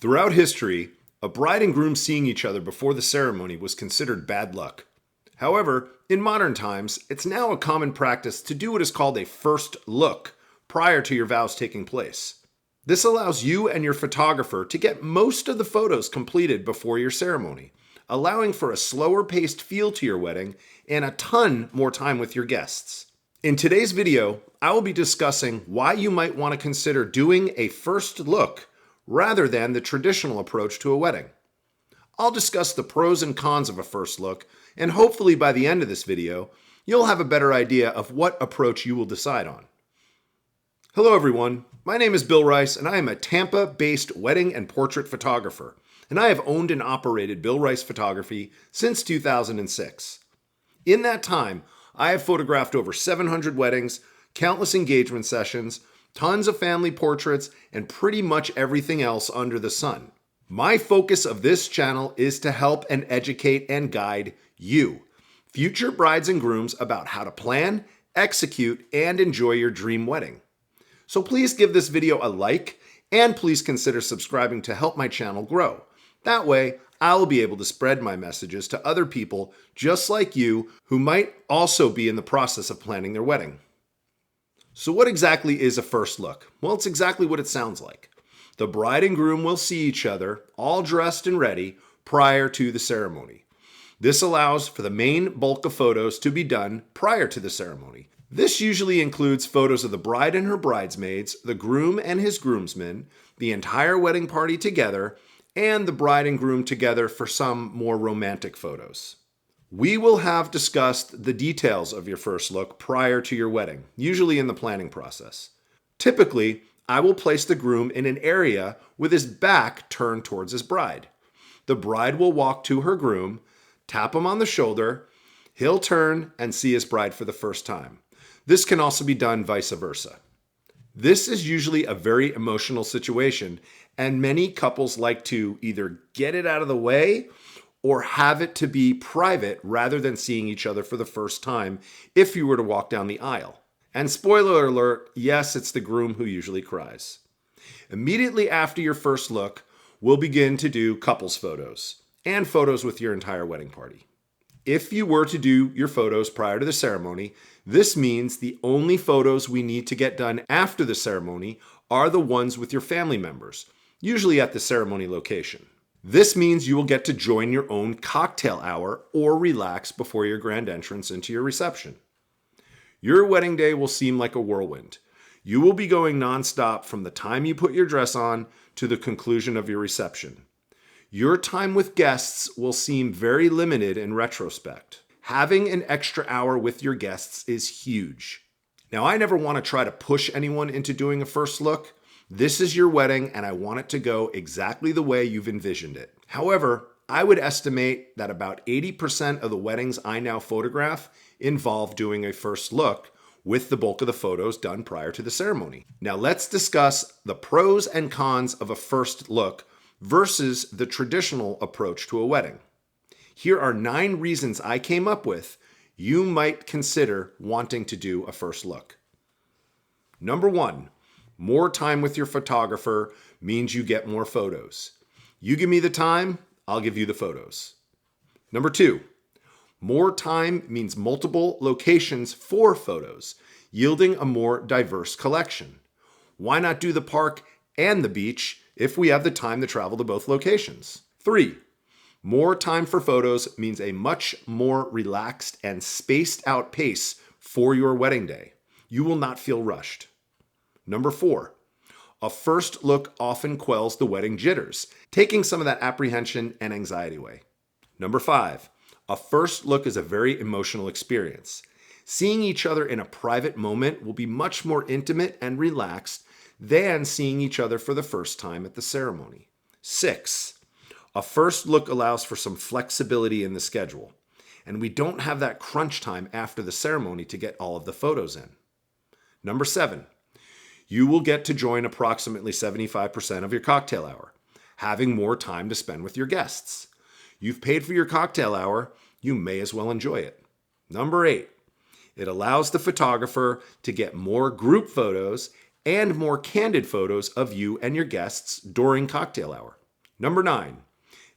Throughout history, a bride and groom seeing each other before the ceremony was considered bad luck. However, in modern times, it's now a common practice to do what is called a first look prior to your vows taking place. This allows you and your photographer to get most of the photos completed before your ceremony, allowing for a slower paced feel to your wedding and a ton more time with your guests. In today's video, I will be discussing why you might want to consider doing a first look rather than the traditional approach to a wedding. I'll discuss the pros and cons of a first look, and hopefully by the end of this video, you'll have a better idea of what approach you will decide on. Hello everyone, my name is Bill Rice and I am a Tampa-based wedding and portrait photographer, and I have owned and operated Bill Rice Photography since 2006. In that time, I have photographed over 700 weddings, countless engagement sessions, tons of family portraits, and pretty much everything else under the sun. My focus of this channel is to help and educate and guide you, future brides and grooms, about how to plan, execute, and enjoy your dream wedding. So please give this video a like, and please consider subscribing to help my channel grow. That way, I will be able to spread my messages to other people just like you who might also be in the process of planning their wedding. So what exactly is a first look? Well, it's exactly what it sounds like. The bride and groom will see each other, all dressed and ready, prior to the ceremony. This allows for the main bulk of photos to be done prior to the ceremony. This usually includes photos of the bride and her bridesmaids, the groom and his groomsmen, the entire wedding party together, and the bride and groom together for some more romantic photos. We will have discussed the details of your first look prior to your wedding, usually in the planning process. Typically, I will place the groom in an area with his back turned towards his bride. The bride will walk to her groom, tap him on the shoulder, he'll turn and see his bride for the first time. This can also be done vice versa. This is usually a very emotional situation, and many couples like to either get it out of the way or have it to be private rather than seeing each other for the first time if you were to walk down the aisle. And spoiler alert, yes, it's the groom who usually cries. Immediately after your first look, we'll begin to do couples photos and photos with your entire wedding party. If you were to do your photos prior to the ceremony, this means the only photos we need to get done after the ceremony are the ones with your family members, usually at the ceremony location. This means you will get to join your own cocktail hour or relax before your grand entrance into your reception. Your wedding day will seem like a whirlwind. You will be going nonstop from the time you put your dress on to the conclusion of your reception. Your time with guests will seem very limited in retrospect. Having an extra hour with your guests is huge. Now, I never want to try to push anyone into doing a first look. This is your wedding, and I want it to go exactly the way you've envisioned it. However, I would estimate that about 80% of the weddings I now photograph involve doing a first look, with the bulk of the photos done prior to the ceremony. Now let's discuss the pros and cons of a first look versus the traditional approach to a wedding. Here are 9 reasons I came up with you might consider wanting to do a first look. Number 1. More time with your photographer means you get more photos. You give me the time, I'll give you the photos. Number 2, more time means multiple locations for photos, yielding a more diverse collection. Why not do the park and the beach if we have the time to travel to both locations? 3, more time for photos means a much more relaxed and spaced out pace for your wedding day. You will not feel rushed. Number 4, a first look often quells the wedding jitters, taking some of that apprehension and anxiety away. Number 5, a first look is a very emotional experience. Seeing each other in a private moment will be much more intimate and relaxed than seeing each other for the first time at the ceremony. 6, a first look allows for some flexibility in the schedule, and we don't have that crunch time after the ceremony to get all of the photos in. Number 7, you will get to join approximately 75% of your cocktail hour, having more time to spend with your guests. You've paid for your cocktail hour, you may as well enjoy it. Number 8, it allows the photographer to get more group photos and more candid photos of you and your guests during cocktail hour. Number 9,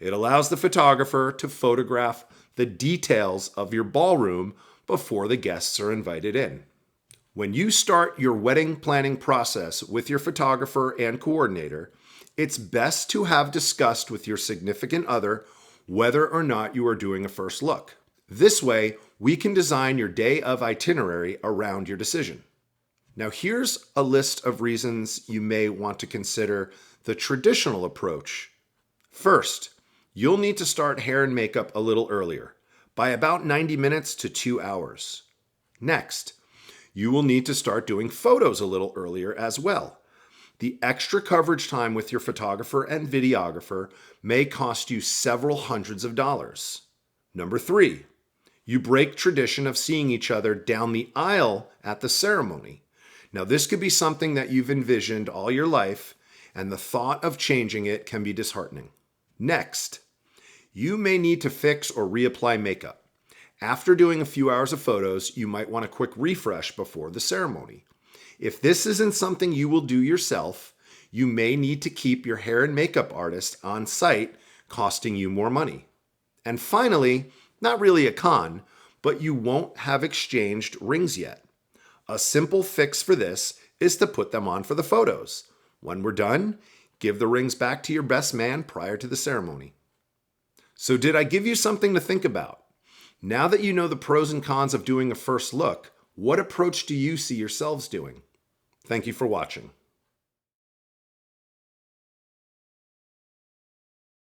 it allows the photographer to photograph the details of your ballroom before the guests are invited in. When you start your wedding planning process with your photographer and coordinator, it's best to have discussed with your significant other whether or not you are doing a first look. This way, we can design your day of itinerary around your decision. Now, here's a list of reasons you may want to consider the traditional approach. First, you'll need to start hair and makeup a little earlier, by about 90 minutes to 2 hours. Next, you will need to start doing photos a little earlier as well. The extra coverage time with your photographer and videographer may cost you several hundreds of dollars. Number 3, you break tradition of seeing each other down the aisle at the ceremony. Now, this could be something that you've envisioned all your life, and the thought of changing it can be disheartening. Next, you may need to fix or reapply makeup. After doing a few hours of photos, you might want a quick refresh before the ceremony. If this isn't something you will do yourself, you may need to keep your hair and makeup artist on site, costing you more money. And finally, not really a con, but you won't have exchanged rings yet. A simple fix for this is to put them on for the photos. When we're done, give the rings back to your best man prior to the ceremony. So did I give you something to think about? Now that you know the pros and cons of doing a first look, what approach do you see yourselves doing? Thank you for watching.